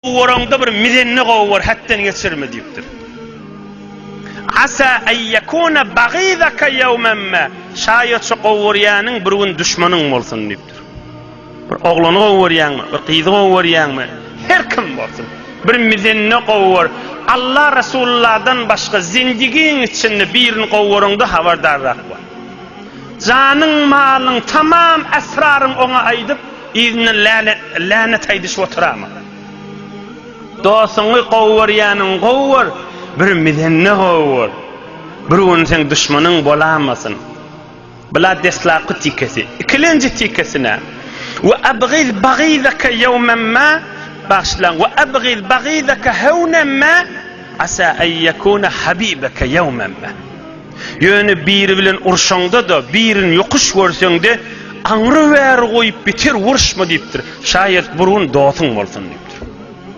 Qowwaranda bir mizenni qowwar hattan geçirme diýipdir. Asa ay yakuna baghidaka yawman ma. Şayet şu qowwarýanyň bir gün düşmanyň bolsun diýipdir. Bir oglany qowwarýanmy, bir gyzy qowwarýanmy, her kim bolsun. Bir mizenni qowwar. Allah Resulullah'dan başka zindigiň içinde birini qowwaranda habardarrak bol. Janyň, malyň, tamam esraryň oňa aýdyp, izni lanet aýdyş oturama. Dosyňy qowwarýanyň qowwar, bir mizenni qowwar. Bir gün sen düşmanyň bolamasyn. Bila deslaqy tikesi, ikilenji tikesine. Ve abghid baghidaka yawman ma başlan ve abghid baghidaka hawnan ma asa an yakuna habibaka yawman ma. Ýöne biri bilen urşaňda da birini yokuş görseňde aňry bäri goýup biter urşma diýipdir. Şaýat burun dosyň bolsun diýipdir.